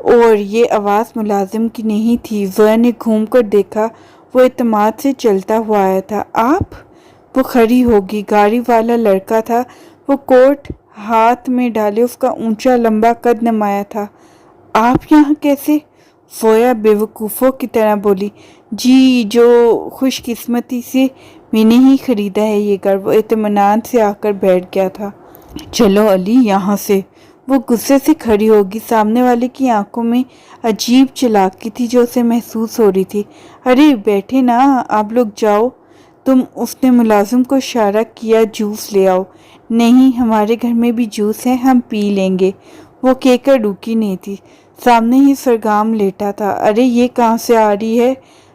اور یہ آواز ملازم کی نہیں تھی۔ زویا نے گھوم کر دیکھا، وہ اعتماد سے چلتا ہوا آیا تھا۔ آپ؟ وہ کھڑی ہوگی۔ گاڑی والا لڑکا تھا، وہ کوٹ ہاتھ میں ڈالے اس کا اونچا لمبا قد نمایاں تھا۔ آپ یہاں کیسے؟ زویا بے وقوفوں کی طرح بولی۔ جی، جو خوش قسمتی سے میں نے ہی خریدا ہے یہ گھر۔ وہ اطمینان سے آ کر بیٹھ گیا تھا۔ چلو علی یہاں سے۔ وہ غصے سے کھڑی ہوگی۔ سامنے والے کی آنکھوں میں عجیب چالاکی تھی جو اسے محسوس ہو رہی تھی۔ ارے بیٹھے نا، آپ لوگ جاؤ۔ تم، اس نے ملازم کو اشارہ کیا، جوس لے آؤ۔ نہیں، ہمارے گھر میں بھی جوس ہے، ہم پی لیں گے۔ وہ کہہ رکی نہیں تھی۔ سامنے ہی سرگام لیٹا تھا۔ ارے یہ کہاں سے آ رہی ہے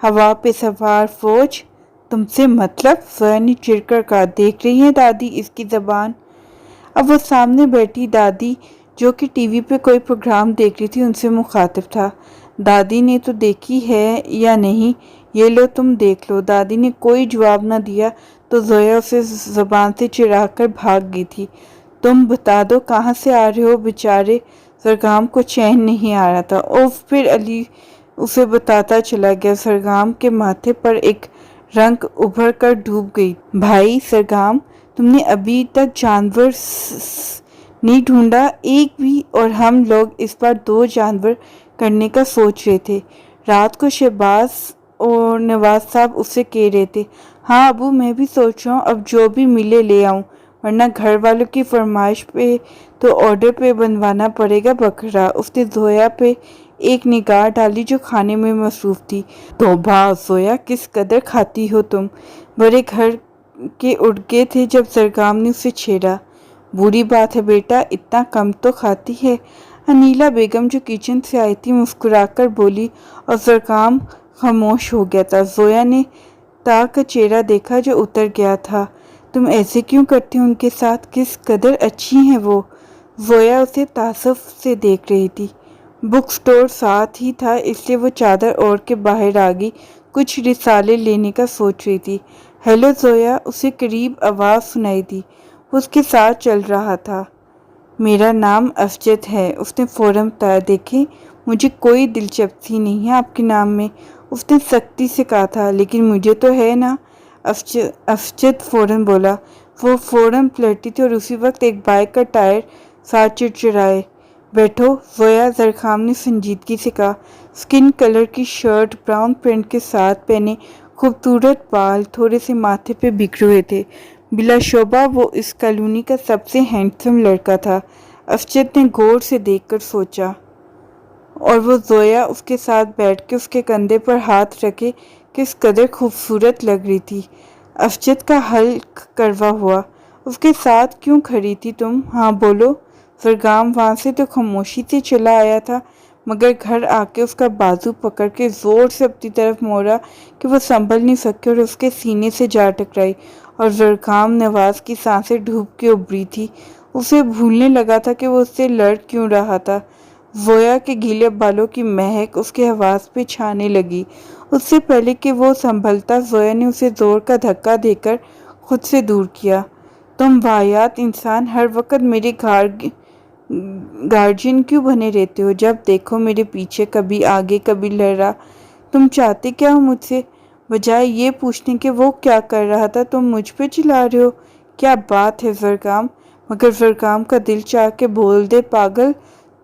ہوا پہ سوار فوج؟ تم سے مطلب؟ زویا نے چڑ کر کہا۔ دیکھ رہی ہیں دادی اس کی زبان؟ اب وہ سامنے بیٹھی دادی جو کہ ٹی وی پہ کوئی پروگرام دیکھ رہی تھی ان سے مخاطب تھا۔ دادی نے تو دیکھی ہے یا نہیں؟ یہ لو تم دیکھ لو۔ دادی نے کوئی جواب نہ دیا تو زویا اسے زبان سے چڑھا کر بھاگ گئی تھی۔ تم بتا دو کہاں سے آ رہے ہو؟ بیچارے سرگام کو چین نہیں آ رہا تھا۔ اوف، پھر علی اسے بتاتا چلا گیا۔ سرگام کے ماتھے پر ایک رنگ ابھر کر ڈوب گئی۔ بھائی سرگام، تم نے ابھی تک جانور نہیں ڈھونڈا ایک بھی، اور ہم لوگ اس بار 2 جانور کرنے کا سوچ رہے تھے۔ رات کو شہباز اور نواز صاحب اس سے کہہ رہے تھے۔ ہاں ابو، میں بھی سوچ رہا ہوں اب جو بھی ملے لے آؤں، ورنہ گھر والوں کی فرمائش پہ تو آرڈر پہ بنوانا پڑے گا بکرا۔ اس نے زویا پہ ایک نگاہ ڈالی جو کھانے میں مصروف تھی۔ توبہ زویا، کس قدر کھاتی ہو تم؟ بڑے گھر کے اٹھ گئے تھے جب سرگام نے اسے چھیڑا۔ بری بات ہے بیٹا، اتنا کم تو کھاتی ہے۔ انیلا بیگم جو کچن سے آئی تھی مسکرا کر بولی، اور سرگام خاموش ہو گیا تھا۔ زویا نے تا کا چہرہ دیکھا جو اتر گیا تھا۔ تم ایسے کیوں کرتی ہو ان کے ساتھ؟ کس قدر اچھی ہیں وہ؟ زویا اسے تعصب سے دیکھ رہی تھی۔ بک سٹور ساتھ ہی تھا اس لیے وہ چادر اوڑھ کے باہر آ گئی، کچھ رسالے لینے کا سوچ رہی تھی۔ ہیلو زویا، اسے قریب آواز سنائی دی۔ وہ اس کے ساتھ چل رہا تھا۔ میرا نام افجت ہے، اس نے فوراً بتایا۔ دیکھیں، مجھے کوئی دلچسپی نہیں ہے آپ کے نام میں، اس نے سختی سے کہا تھا۔ لیکن مجھے تو ہے نا، افجت فوراً بولا۔ وہ فوراً پلٹی تھی اور اسی وقت ایک بائیک کا ٹائر ساتھ چڑچڑائے۔ بیٹھو زویا، زرخام نے سنجیدگی سے کہا۔ سکن کلر کی شرٹ، براؤن پرنٹ کے ساتھ پہنے خوبصورت بال تھوڑے سے ماتھے پہ بکھرے ہوئے تھے۔ بلا شبہ وہ اس کالونی کا سب سے ہینڈسم لڑکا تھا، افجت نے غور سے دیکھ کر سوچا۔ اور وہ زویا اس کے ساتھ بیٹھ کے اس کے کندھے پر ہاتھ رکھے کس قدر خوبصورت لگ رہی تھی۔ افجت کا حلق کروا ہوا۔ اس کے ساتھ کیوں کھڑی تھی تم؟ ہاں بولو۔ سرگام وہاں سے تو خاموشی سے چلا آیا تھا، مگر گھر آ کے اس کا بازو پکڑ کے زور سے اپنی طرف موڑا کہ وہ سنبھل نہیں سکی اور اس کے سینے سے جا ٹکرائی، اور زرخام نواز کی سانسیں ڈوب کے ابھری تھی۔ اسے بھولنے لگا تھا کہ وہ اس سے لڑ کیوں رہا تھا۔ زویا کے گیلے بالوں کی مہک اس کے حواس پہ چھانے لگی۔ اس سے پہلے کہ وہ سنبھلتا، زویا نے اسے زور کا دھکا دے کر خود سے دور کیا۔ تم واہیات انسان، ہر وقت میرے گارجین کیوں بنے رہتے ہو؟ جب دیکھو میرے پیچھے، کبھی آگے کبھی لڑا۔ تم چاہتے کیا ہو مجھ سے؟ بجائے یہ پوچھنے کہ وہ کیا کر رہا تھا تم مجھ پہ چلا رہے ہو۔ کیا بات ہے زرخام؟ مگر زرخام کا دل چاہ کے بول دے، پاگل،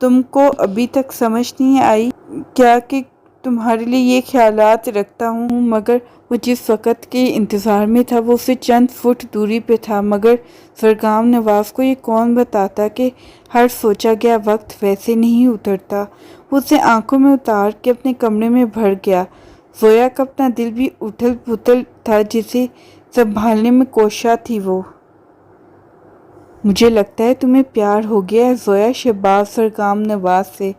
تم کو ابھی تک سمجھ نہیں آئی کیا کہ تمہارے لیے یہ خیالات رکھتا ہوں؟ مگر وہ جس وقت کے انتظار میں تھا وہ اسے چند فٹ دوری پہ تھا۔ مگر زرخام نواز کو یہ کون بتاتا کہ ہر سوچا گیا وقت ویسے نہیں اترتا۔ وہ اسے آنکھوں میں اتار کے اپنے کمرے میں بھر گیا۔ زویا کا اپنا دل بھی اتھل پتھل تھا جسے سنبھالنے میں کوشاں تھی وہ۔ مجھے لگتا ہے تمہیں پیار ہو گیا ہے زویا، شہباز زرخام نواز سے۔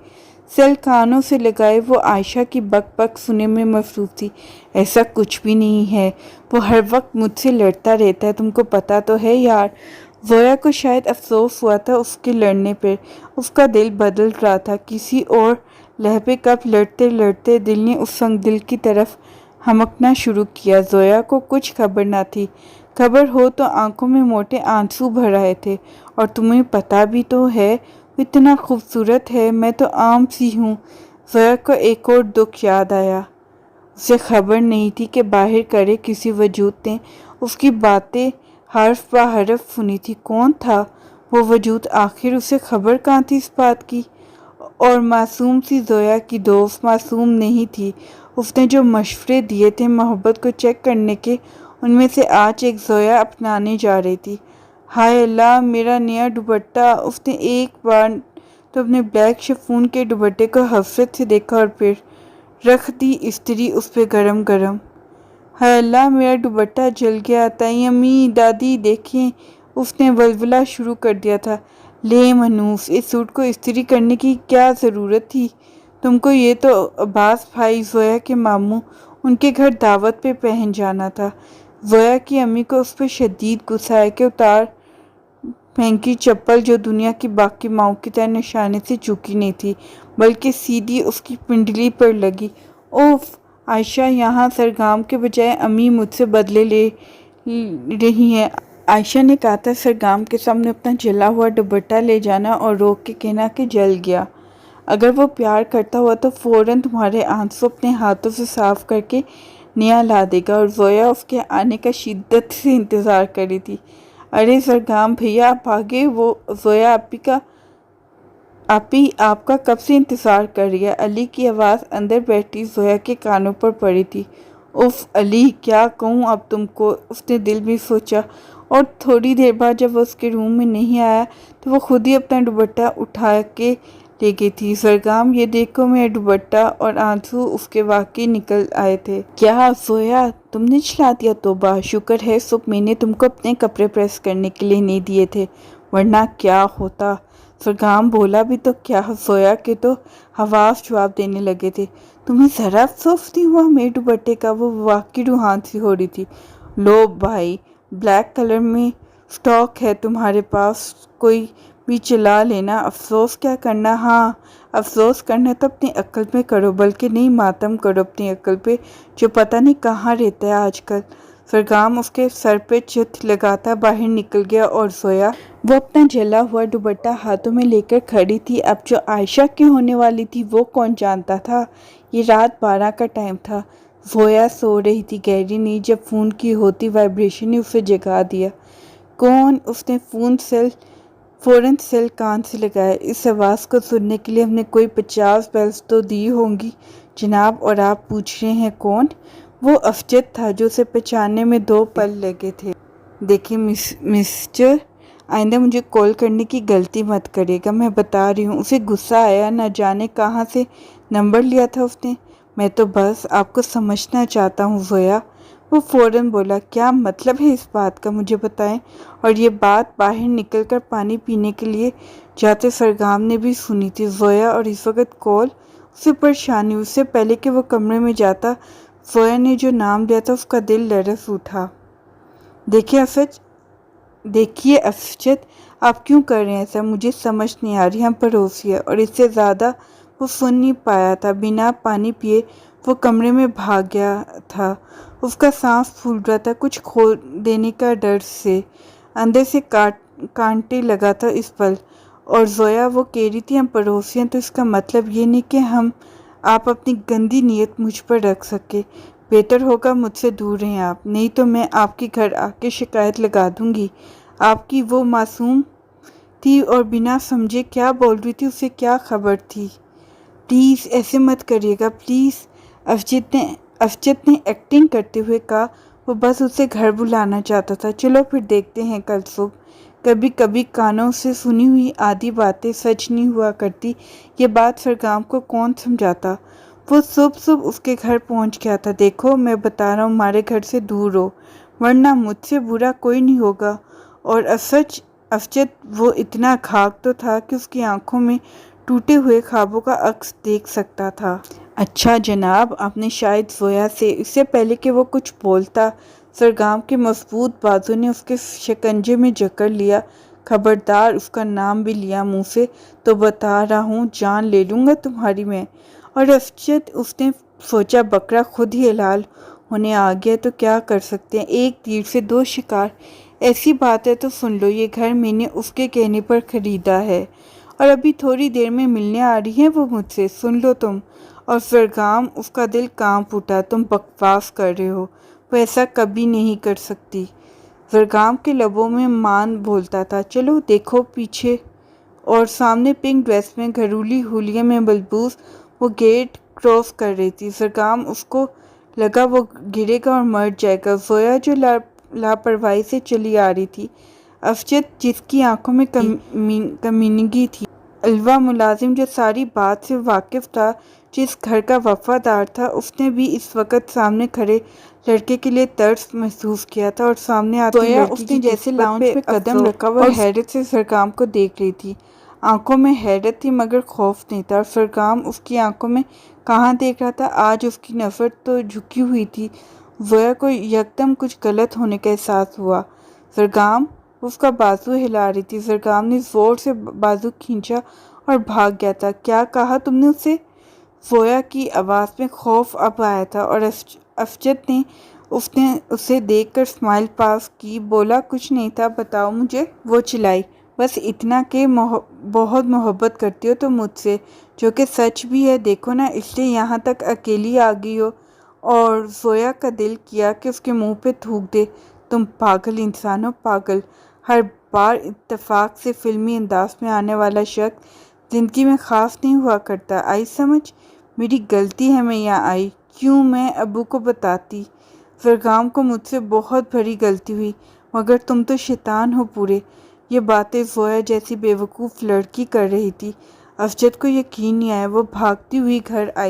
سیل کانوں سے لگائے وہ عائشہ کی بک بک سننے میں مصروف تھی۔ ایسا کچھ بھی نہیں ہے، وہ ہر وقت مجھ سے لڑتا رہتا ہے، تم کو پتہ تو ہے یار۔ زویا کو شاید افسوس ہوا تھا اس کے لڑنے پر، اس کا دل بدل رہا تھا۔ کسی اور لمحے کب لڑتے لڑتے دل نے اس سنگ دل کی طرف ہمکنا شروع کیا۔ زویا کو کچھ خبر نہ تھی، خبر ہو تو آنکھوں میں موٹے آنسو بھر آئے تھے۔ اور تمہیں پتہ بھی تو ہے وہ اتنا خوبصورت ہے، میں تو عام سی ہوں۔ زویا کو ایک اور دکھ یاد آیا۔ اسے خبر نہیں تھی کہ باہر کھڑے کسی وجود نے اس کی باتیں حرف بہ حرف سنی تھی۔ کون تھا وہ وجود؟ آخر اسے خبر کہاں تھی اس بات کی؟ اور معصوم سی زویا کی دوست معصوم نہیں تھی۔ اس نے جو مشورے دیے تھے محبت کو چیک کرنے کے، ان میں سے آج ایک زویا اپنانے جا رہی تھی۔ ہائے اللہ، میرا نیا دوپٹہ! اس نے ایک بار تو اپنے بلیک شفون کے دوپٹے کو حسرت سے دیکھا اور پھر رکھ دی استری اس پہ گرم گرم۔ ہائے اللہ، میرا دوپٹہ جل گیا! تائی امی، دادی دیکھیں! اس نے ولولہ شروع کر دیا تھا۔ لے منوس، اس سوٹ کو استری کرنے کی کیا ضرورت تھی؟ تم کو یہ تو عباس بھائی زویا کے ماموں ان کے گھر دعوت پہ پہن جانا تھا۔ زویا کی امی کو اس پہ شدید غصہ ہے کہ اتار پھینکی چپل جو دنیا کی باقی ماؤں کی طرح نشانے سے چوکی نہیں تھی بلکہ سیدھی اس کی پنڈلی پر لگی۔ اوف! عائشہ یہاں سرگام کے بجائے امی مجھ سے بدلے لے رہی ہیں۔ عائشہ نے کہا تھا سرگام کے سامنے اپنا جلا ہوا دوپٹہ لے جانا اور روک کے کہنا کہ جل گیا۔ اگر وہ پیار کرتا ہوا تو فوراً تمہارے آنسو اپنے ہاتھوں سے صاف کر کے نیا لا دے گا۔ اور زویا اس کے آنے کا شدت سے انتظار کر رہی تھی۔ ارے سرگام بھیا، آپ آگے! وہ زویا آپی آپ کا کب سے انتظار کر رہی ہے؟ علی کی آواز اندر بیٹھی زویا کے کانوں پر پڑی تھی۔ اف علی، کیا کہوں اب تم کو؟ اس نے دل میں سوچا، اور تھوڑی دیر بعد جب وہ اس کے روم میں نہیں آیا تو وہ خود ہی اپنا دوپٹہ اٹھا کے لے گئی تھی۔ سرگام، یہ دیکھو میرا دوپٹہ! اور آنسو اس کے واقعی نکل آئے تھے۔ کیا زویا، تم نے چلا دیا؟ توبہ! شکر ہے صبح میں نے تم کو اپنے کپڑے پریس کرنے کے لیے نہیں دیے تھے، ورنہ کیا ہوتا؟ سرگام بولا بھی تو کیا، زویا کے تو حواس جواب دینے لگے تھے۔ تمہیں ذرا افسوس نہیں ہوا میرے دوپٹے کا؟ وہ واقعی روحان سی ہو رہی تھی۔ لو بھائی، بلیک کلر میں سٹاک ہے تمہارے پاس، کوئی بھی چلا لینا۔ افسوس کیا کرنا؟ ہاں، افسوس کرنا تو اپنی عقل پہ کرو، بلکہ نہیں، ماتم کرو اپنی عقل پہ جو پتہ نہیں کہاں رہتا ہے آج کل۔ سرگام اس کے سر پہ چت لگاتا باہر نکل گیا اور زویا وہ اپنا جلا ہوا دوپٹہ ہاتھوں میں لے کر کھڑی تھی۔ اب جو عائشہ کی ہونے والی تھی وہ کون جانتا تھا؟ یہ رات 12 کا ٹائم تھا۔ زویا سو رہی تھی گہری نیند، جب فون کی ہوتی وائبریشن نے اسے جگا دیا۔ کون؟ اس نے فوراً سیل کان سے لگایا۔ اس آواز کو سننے کے لیے ہم نے کوئی 50 بیلز تو دی ہوں گی جناب، اور آپ پوچھ رہے ہیں کون؟ وہ افجد تھا جو اسے پہچاننے میں 2 پل لگے تھے۔ دیکھیں مسٹر، آئندہ مجھے کال کرنے کی غلطی مت کرے گا، میں بتا رہی ہوں۔ اسے غصہ آیا، نہ جانے کہاں سے نمبر لیا تھا اس نے۔ میں تو بس آپ کو سمجھنا چاہتا ہوں زویا۔ وہ فوراً بولا، کیا مطلب ہے اس بات کا، مجھے بتائیں۔ اور یہ بات باہر نکل کر پانی پینے کے لیے جاتے سرگام نے بھی سنی تھی۔ زویا اور اس وقت کال اسے پریشانی ہوئی۔ اس سے پہلے کہ وہ کمرے میں جاتا، زویا نے جو نام لیا تھا اس کا دل لرز اٹھا۔ دیکھیے افجد، آپ کیوں کر رہے ہیں ایسا؟ مجھے سمجھ نہیں آ رہی۔ ہم پڑوسی ہیں۔ اور اس سے زیادہ وہ سن نہیں پایا تھا۔ بنا پانی پیے وہ کمرے میں بھاگ گیا تھا۔ اس کا سانس پھول رہا تھا کچھ کھو دینے کا ڈر سے۔ اندر سے کانٹے لگا تھا اس پل۔ اور زویا وہ کہہ رہی تھی ہم پڑوسی ہیں، تو اس کا مطلب یہ نہیں کہ آپ اپنی گندی نیت مجھ پر رکھ سکے۔ بہتر ہوگا مجھ سے دور رہیں آپ، نہیں تو میں آپ کے گھر آ کے شکایت لگا دوں گی۔ آپ کی وہ معصوم تھی اور بنا سمجھے کیا بول رہی تھی، اسے کیا خبر تھی؟ پلیز ایسے مت کریے گا، پلیز۔ افجد نے ایکٹنگ کرتے ہوئے کہا۔ وہ بس اسے گھر بلانا چاہتا تھا۔ چلو پھر دیکھتے ہیں کل صبح۔ کبھی کبھی کانوں سے سنی ہوئی آدھی باتیں سچ نہیں ہوا کرتی۔ یہ بات سرگام کو کون سمجھاتا؟ وہ صبح اس کے گھر پہنچ گیا تھا۔ دیکھو میں بتا رہا ہوں، ہمارے گھر سے دور رہو، ورنہ مجھ سے برا کوئی نہیں ہوگا۔ اور افجد وہ اتنا خاک تو تھا کہ اس کی آنکھوں میں ٹوٹے ہوئے خوابوں کا عکس دیکھ سکتا تھا۔ اچھا جناب، آپ نے شاید زویا سے، اس سے پہلے کہ وہ کچھ بولتا سرگام کے مضبوط بازو نے اس کے شکنجے میں جکڑ لیا۔ خبردار اس کا نام بھی لیا منہ سے تو بتا رہا ہوں جان لے لوں گا تمہاری میں۔ اور افجد، اس نے سوچا بکرا خود ہی حلال ہونے آ گیا تو کیا کر سکتے ہیں، ایک تیر سے 2 شکار۔ ایسی بات ہے تو سن لو، یہ گھر میں نے اس کے کہنے پر خریدا ہے اور ابھی تھوڑی دیر میں ملنے آ رہی ہیں وہ مجھ سے، سن لو تم۔ اور زرگام، اس کا دل کانپ اٹھا، تم بکواس کر رہے ہو، وہ ایسا کبھی نہیں کر سکتی۔ زرگام کے لبوں میں مان بولتا تھا، چلو دیکھو پیچھے۔ اور سامنے پنک ڈریس میں گھریلو حلیے میں ملبوس وہ گیٹ کراس کر رہی تھی۔ زرگام، اس کو لگا وہ گرے گا اور مر جائے گا۔ زویا جو لاپرواہی سے چلی آ رہی تھی، افجد جس کی آنکھوں میں کمینگی تھی، الوا ملازم جو ساری بات سے واقف تھا، جس گھر کا وفادار تھا، اس نے بھی اس وقت سامنے کھڑے لڑکے کے لیے ترس محسوس کیا تھا۔ اور سامنے آتی لڑکی کی جیسے لاؤنج میں قدم رکھا وہ حیرت سے زرگام کو دیکھ رہی تھی۔ آنکھوں میں حیرت تھی مگر خوف نہیں تھا، اور زرگام اس کی آنکھوں میں کہاں دیکھ رہا تھا؟ آج اس کی نظر تو جھکی ہوئی تھی۔ زویا کو یکدم کچھ غلط ہونے کا احساس ہوا۔ زرگام، اس کا بازو ہلا رہی تھی۔ زرگام نے زور سے بازو کھینچا اور بھاگ گیا تھا۔ کیا کہا تم نے اسے؟ زویا کی آواز میں خوف اب آیا تھا، اور افجد نے اسے دیکھ کر اسمائل پاس کی، بولا کچھ نہیں تھا، بتاؤ مجھے۔ وہ چلائی، بس اتنا کہ بہت محبت کرتی ہو تم مجھ سے، جو کہ سچ بھی ہے، دیکھو نا، اس لیے یہاں تک اکیلی آ گئی ہو۔ اور زویا کا دل کیا کہ اس کے منہ پہ تھوک دے، تم پاگل انسان ہو، پاگل۔ ہر بار اتفاق سے فلمی انداز میں آنے والا شخص زندگی میں خاص نہیں ہوا کرتا۔ آئی سمجھ؟ میری غلطی ہے میں یہاں آئی، کیوں میں ابو کو بتاتی۔ زرگام کو مجھ سے بہت بڑی غلطی ہوئی، مگر تم تو شیطان ہو پورے۔ یہ باتیں زویا جیسی بے وقوف لڑکی کر رہی تھی۔ افجد کو یقین نہیں آیا، وہ بھاگتی ہوئی گھر آئی۔